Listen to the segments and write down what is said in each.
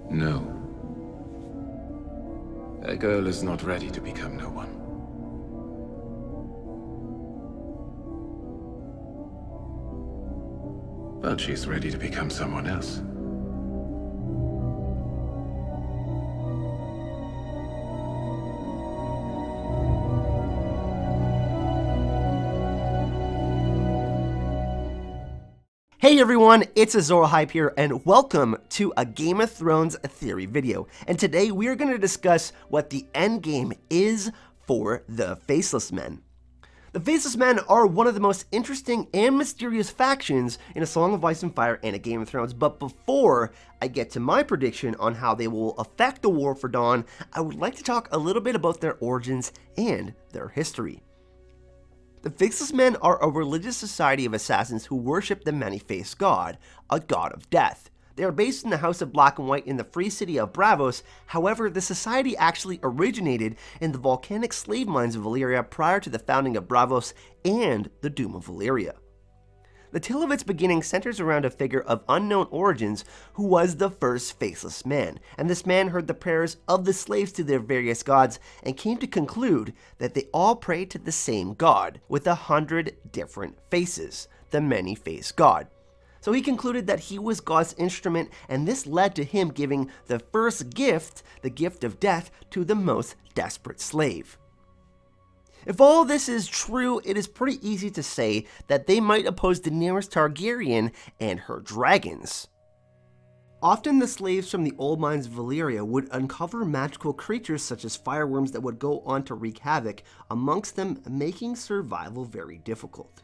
No. A girl is not ready to become no one. But she's ready to become someone else. Hey everyone, it's Azora Hype here, and welcome to a Game of Thrones theory video. And today we are going to discuss what the endgame is for the Faceless Men. The Faceless Men are one of the most interesting and mysterious factions in A Song of Ice and Fire and A Game of Thrones, but before I get to my prediction on how they will affect the War for Dawn, I would like to talk a little bit about their origins and their history. The Faceless Men are a religious society of assassins who worship the many-faced god, a god of death. They are based in the House of Black and White in the free city of Braavos. However, the society actually originated in the volcanic slave mines of Valyria prior to the founding of Braavos and the Doom of Valyria. The tale of its beginning centers around a figure of unknown origins who was the first Faceless Man, and this man heard the prayers of the slaves to their various gods and came to conclude that they all prayed to the same god, with 100 different faces, the many-faced god. So he concluded that he was God's instrument, and this led to him giving the first gift, the gift of death, to the most desperate slave. If all this is true, it is pretty easy to say that they might oppose Daenerys Targaryen and her dragons. Often the slaves from the old mines of Valyria would uncover magical creatures such as fireworms that would go on to wreak havoc amongst them, making survival very difficult.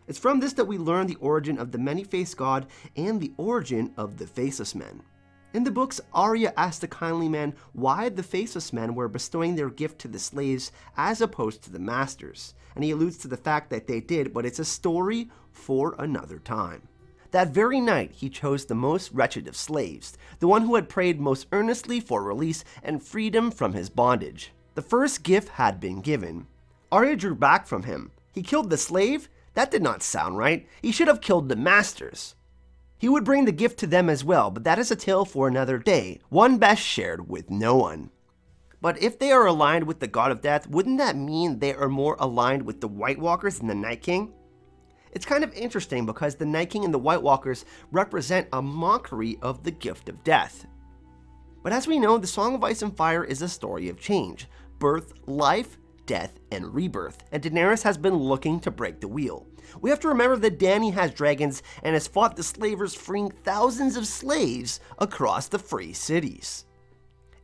It's from this that we learn the origin of the many-faced god and the origin of the Faceless Men. In the books, Arya asked the kindly man why the Faceless Men were bestowing their gift to the slaves as opposed to the masters, and he alludes to the fact that they did, but it's a story for another time. That very night, he chose the most wretched of slaves, the one who had prayed most earnestly for release and freedom from his bondage. The first gift had been given. Arya drew back from him. He killed the slave? That did not sound right. He should have killed the masters. He would bring the gift to them as well, but that is a tale for another day, one best shared with no one. But if they are aligned with the God of Death, wouldn't that mean they are more aligned with the White Walkers than the Night King? It's kind of interesting because the Night King and the White Walkers represent a mockery of the gift of death. But as we know, the Song of Ice and Fire is a story of change, birth, life, death, and rebirth, and Daenerys has been looking to break the wheel. We have to remember that Dany has dragons and has fought the slavers, freeing thousands of slaves across the free cities.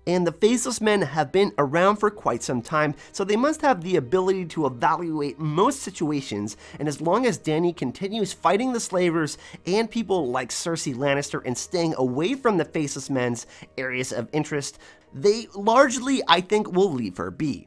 And the Faceless Men have been around for quite some time, so they must have the ability to evaluate most situations, and as long as Dany continues fighting the slavers and people like Cersei Lannister and staying away from the Faceless Men's areas of interest, they largely, I think, will leave her be.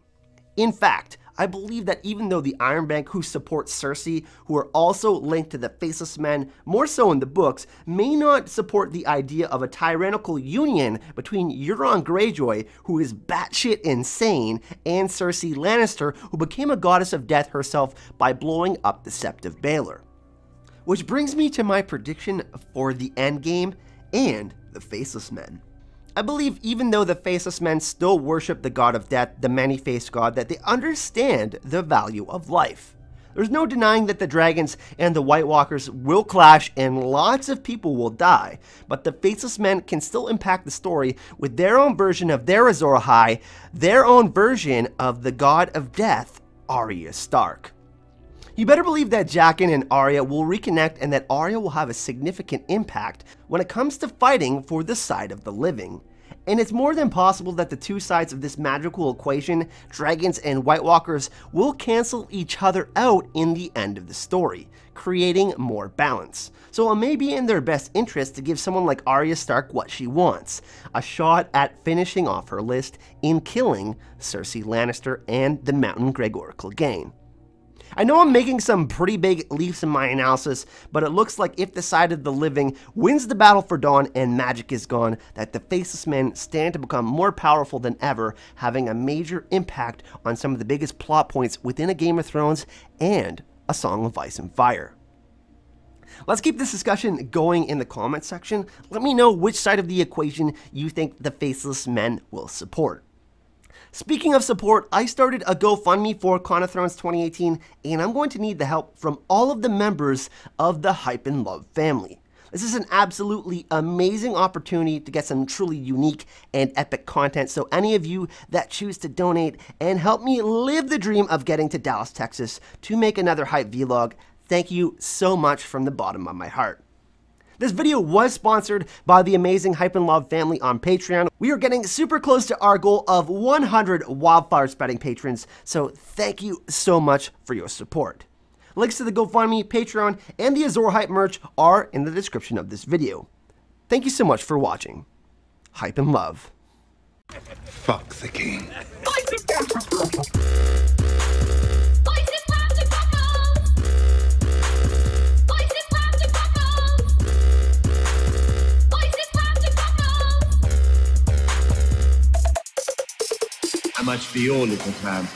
In fact, I believe that even though the Iron Bank who support Cersei, who are also linked to the Faceless Men, more so in the books, may not support the idea of a tyrannical union between Euron Greyjoy, who is batshit insane, and Cersei Lannister, who became a goddess of death herself by blowing up the Sept of Baelor. Which brings me to my prediction for the endgame and the Faceless Men. I believe even though the Faceless Men still worship the god of death, the many-faced god, that they understand the value of life. There's no denying that the dragons and the White Walkers will clash and lots of people will die, but the Faceless Men can still impact the story with their own version of their Azor Ahai, their own version of the god of death, Arya Stark. You better believe that Jaqen and Arya will reconnect and that Arya will have a significant impact when it comes to fighting for the side of the living. And it's more than possible that the two sides of this magical equation, dragons and White Walkers, will cancel each other out in the end of the story, creating more balance. So it may be in their best interest to give someone like Arya Stark what she wants, a shot at finishing off her list in killing Cersei Lannister and the Mountain Gregor Clegane. I know I'm making some pretty big leaps in my analysis, but it looks like if the side of the living wins the battle for Dawn and magic is gone, that the Faceless Men stand to become more powerful than ever, having a major impact on some of the biggest plot points within A Game of Thrones and A Song of Ice and Fire. Let's keep this discussion going in the comment section. Let me know which side of the equation you think the Faceless Men will support. Speaking of support, I started a GoFundMe for Con of Thrones 2018, and I'm going to need the help from all of the members of the Hype and Love family. This is an absolutely amazing opportunity to get some truly unique and epic content, so any of you that choose to donate and help me live the dream of getting to Dallas, Texas to make another Hype vlog, thank you so much from the bottom of my heart. This video was sponsored by the amazing Hype and Love family on Patreon. We are getting super close to our goal of 100 wildfire spreading patrons, so thank you so much for your support. Links to the GoFundMe, Patreon, and the Azor Hype merch are in the description of this video. Thank you so much for watching. Hype and Love. Fuck the king. How much for your little plan?